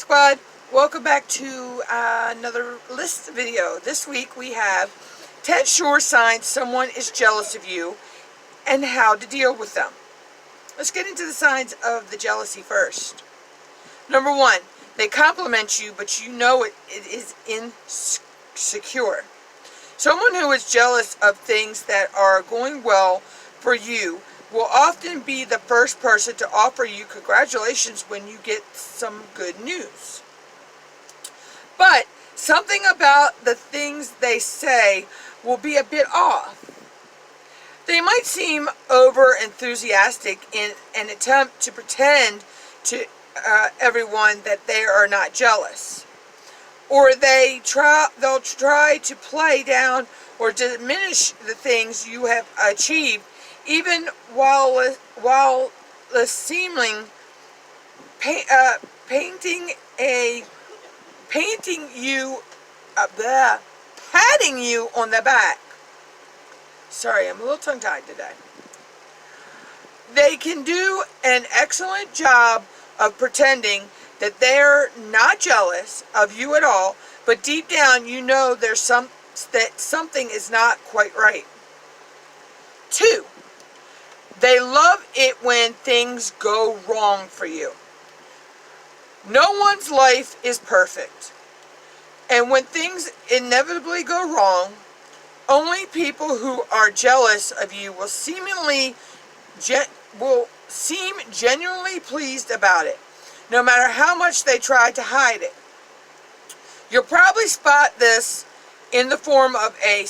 Squad. Welcome back to another list video. This week we have 10 sure signs someone is jealous of you and how to deal with them. Let's get into the signs of the jealousy first. Number 1, they compliment you, but you know it is insecure. Someone who is jealous of things that are going well for you will often be the first person to offer you congratulations when you get some good news. But something about the things they say will be a bit off. They might seem over enthusiastic in an attempt to pretend to everyone that they are not jealous. Or they'll try to play down or diminish the things you have achieved, even while seeming patting you on the back. Sorry, I'm a little tongue-tied today. They can do an excellent job of pretending that they're not jealous of you at all, but deep down you know that something is not quite right. 2, they love it when things go wrong for you. No one's life is perfect, and when things inevitably go wrong, only people who are jealous of you will seem genuinely pleased about it, no matter how much they try to hide it. You'll probably spot this in the form of a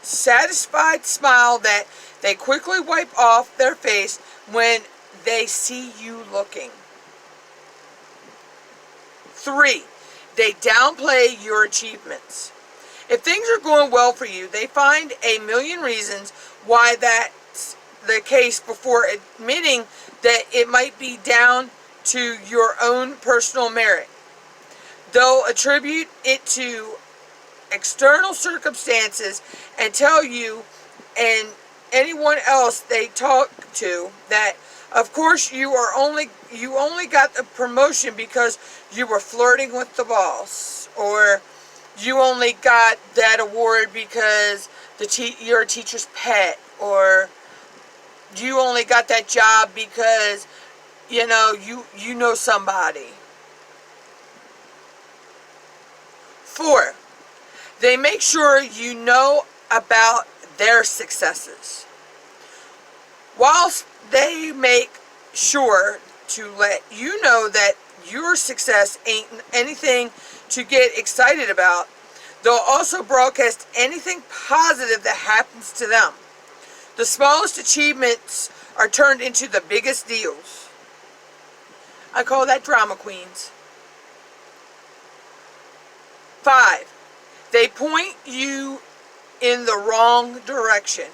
satisfied smile that they quickly wipe off their face when they see you looking. 3, they downplay your achievements. If things are going well for you, they find a million reasons why that's the case before admitting that it might be down to your own personal merit. They'll attribute it to external circumstances and tell you and anyone else they talk to that, of course, you only got the promotion because you were flirting with the boss, or you only got that award because you're a teacher's pet, or you only got that job because you know somebody. 4, they make sure you know about their successes. Whilst they make sure to let you know that your success ain't anything to get excited about, they'll also broadcast anything positive that happens to them. The smallest achievements are turned into the biggest deals. I call that drama queens. 5, they point you in the wrong direction.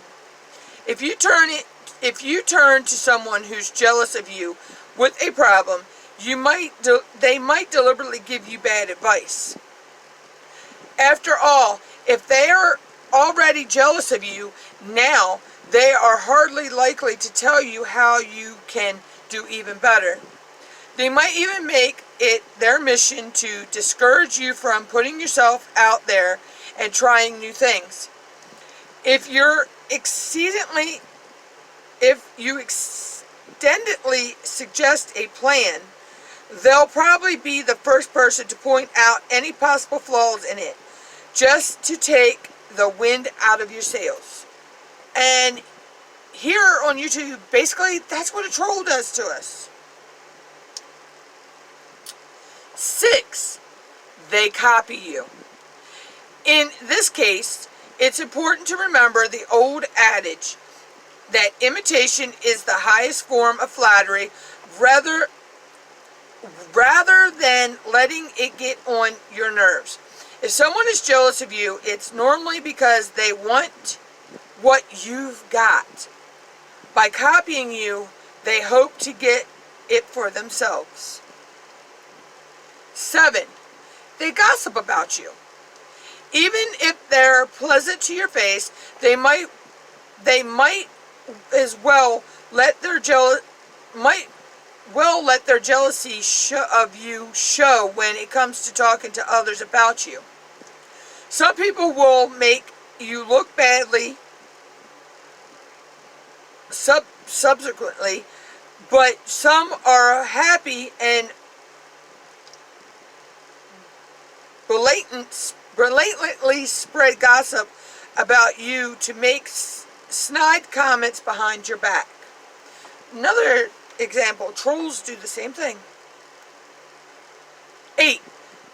If you turn to someone who's jealous of you with a problem, they might deliberately give you bad advice. After all, if they are already jealous of you now, they are hardly likely to tell you how you can do even better. They might even make it their mission to discourage you from putting yourself out there and trying new things. If you extendedly suggest a plan, they'll probably be the first person to point out any possible flaws in it, just to take the wind out of your sails. And here on YouTube, basically, that's what a troll does to us. 6, they copy you. In this case, it's important to remember the old adage that imitation is the highest form of flattery, rather than letting it get on your nerves. If someone is jealous of you, it's normally because they want what you've got. By copying you, they hope to get it for themselves. 7, they gossip about you. Even if they're pleasant to your face, they might as well let their will let their jealousy of you show when it comes to talking to others about you. Some people will make you look badly subsequently, but some are happy and blatantly spread gossip about you to make snide comments behind your back. Another example, trolls do the same thing. 8.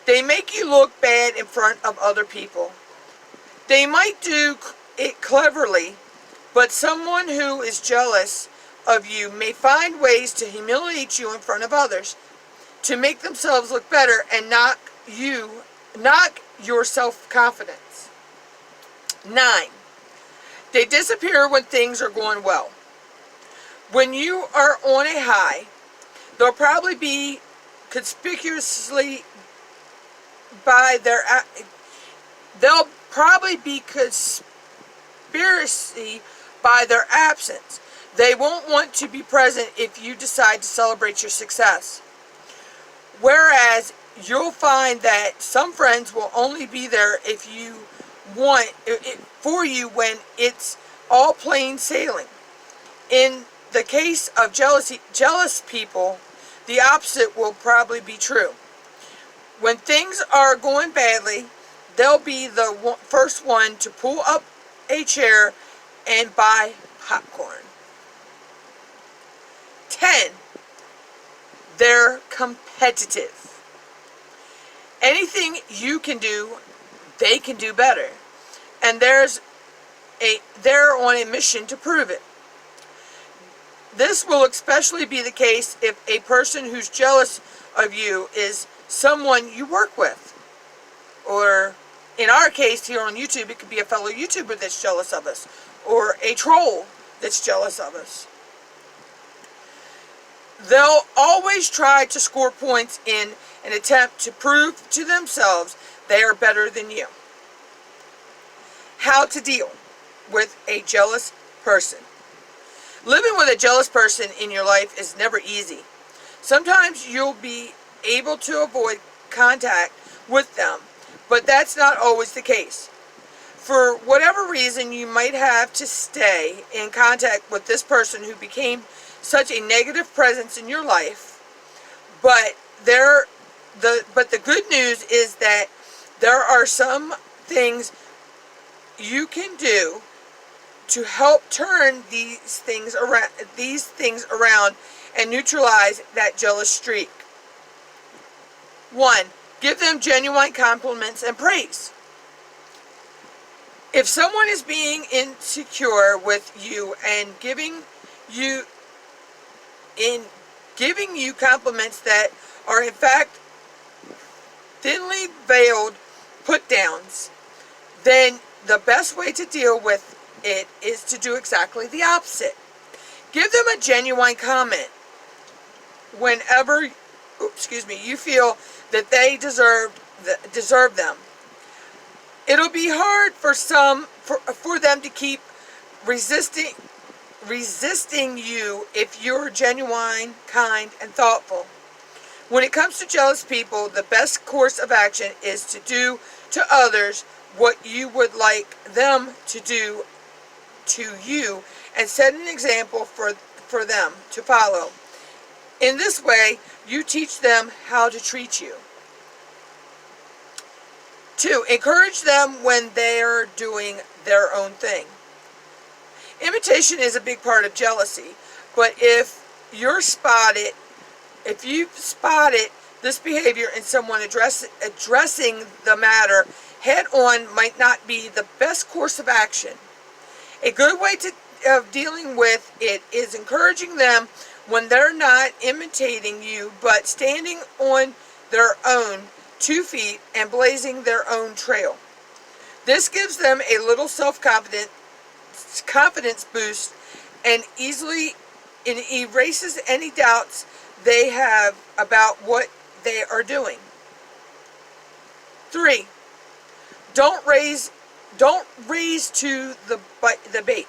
They make you look bad in front of other people. They might do it cleverly, but someone who is jealous of you may find ways to humiliate you in front of others to make themselves look better and knock your self-confidence. 9. They disappear when things are going well. When you are on a high, they'll probably be conspicuously by their absence. They won't want to be present if you decide to celebrate your success. Whereas you'll find that some friends will only be there if you want for you when it's all plain sailing. In the case of jealous people, the opposite will probably be true. When things are going badly, they'll be the first one to pull up a chair and buy popcorn. 10. They're competitive. Anything you can do, they can do better. And they're on a mission to prove it. This will especially be the case if a person who's jealous of you is someone you work with. Or in our case here on YouTube, it could be a fellow YouTuber that's jealous of us. Or a troll that's jealous of us. They'll always try to score points in an attempt to prove to themselves they are better than you. How to deal with a jealous person. Living with a jealous person in your life is never easy. Sometimes you'll be able to avoid contact with them, but that's not always the case. For whatever reason, you might have to stay in contact with this person who became such a negative presence in your life. But the good news is that there are some things you can do to help turn these things around and neutralize that jealous streak. 1. Give them genuine compliments and praise. If someone is being insecure with you and giving you compliments that are in fact thinly veiled put-downs, then the best way to deal with it is to do exactly the opposite. Give them a genuine comment whenever you feel that they deserve them. It'll be hard for them to keep resisting you if you're genuine, kind, and thoughtful. When it comes to jealous people, the best course of action is to do to others what you would like them to do to you and set an example for them to follow. In this way, you teach them how to treat you. 2. Encourage them when they are doing their own thing. Imitation is a big part of jealousy, but if you've spotted this behavior in someone, addressing the matter head on might not be the best course of action. A good way of dealing with it is encouraging them when they're not imitating you, but standing on their own 2 feet and blazing their own trail. This gives them a little confidence boost and easily erases any doubts they have about what they are doing. 3. Don't raise to the bait.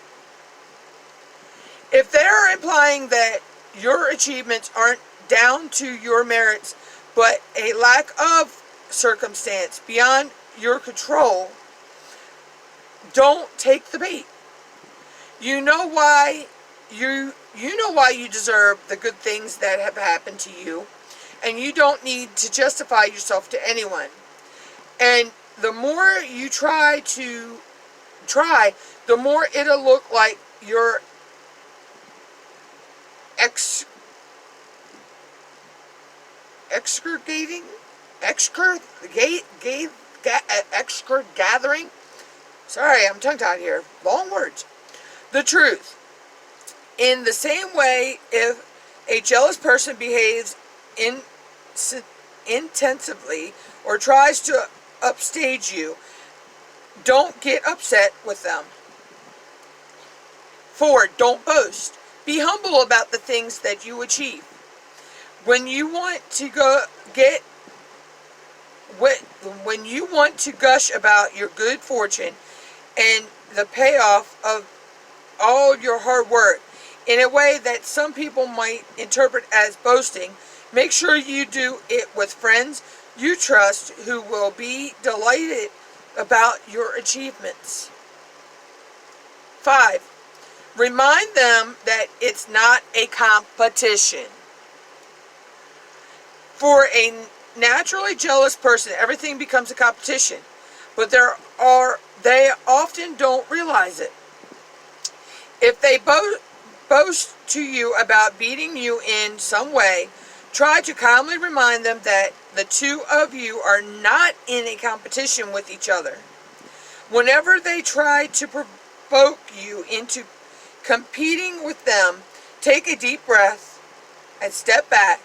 If they're implying that your achievements aren't down to your merits, but a lack of circumstance beyond your control, don't take the bait. You know why you deserve the good things that have happened to you, and you don't need to justify yourself to anyone. And the more you try, the more it'll look like you're gathering. Sorry, I'm tongue-tied here. Long words. The truth. In the same way, if a jealous person behaves intensively or tries to upstage you, don't get upset with them. 4. Don't boast. Be humble about the things that you achieve. When you want to gush about your good fortune and the payoff of all your hard work in a way that some people might interpret as boasting, make sure you do it with friends you trust who will be delighted about your achievements. 5. Remind them that it's not a competition. For a naturally jealous person, everything becomes a competition, but they often don't realize it. If they boast to you about beating you in some way, try to calmly remind them that the two of you are not in a competition with each other. Whenever they try to provoke you into competing with them, take a deep breath and step back.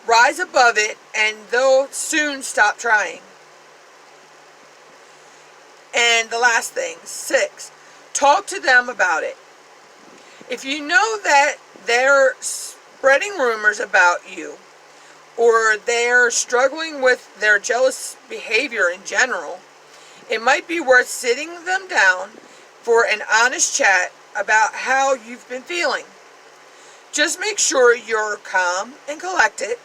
Rise above it, and they'll soon stop trying. And the last thing, 6, talk to them about it. If you know that they're spreading rumors about you, or they're struggling with their jealous behavior in general, it might be worth sitting them down for an honest chat about how you've been feeling. Just make sure you're calm and collected.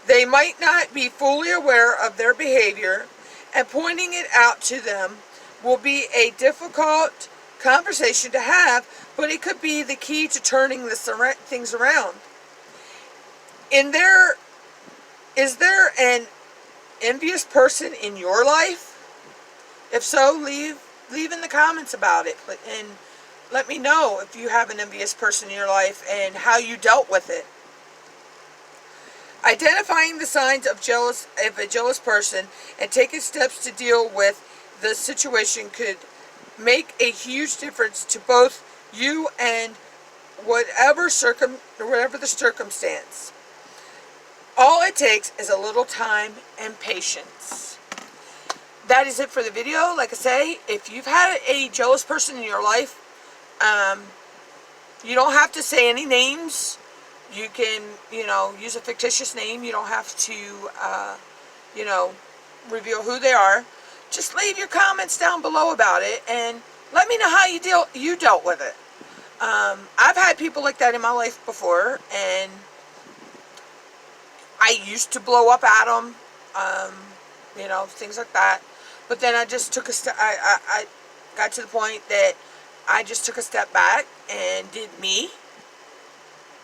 They might not be fully aware of their behavior, and pointing it out to them will be a difficult conversation to have, but it could be the key to turning things around. Is there an envious person in your life? If so, leave in the comments about it, and let me know if you have an envious person in your life and how you dealt with it. Identifying the signs of a jealous person and taking steps to deal with the situation could make a huge difference to both you and whatever the circumstance. All it takes is a little time and patience. That is it for the video. Like I say, if you've had a jealous person in your life, you don't have to say any names. You can, use a fictitious name. You don't have to, reveal who they are. Just leave your comments down below about it, and let me know how you dealt with it. I've had people like that in my life before, and I used to blow up at them, things like that. But then I just took a step. I got to the point that I just took a step back and did me.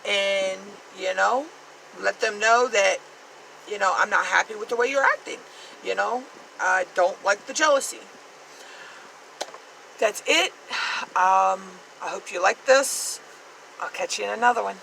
And, let them know that, I'm not happy with the way you're acting. I don't like the jealousy. That's it. I hope you like this. I'll catch you in another one.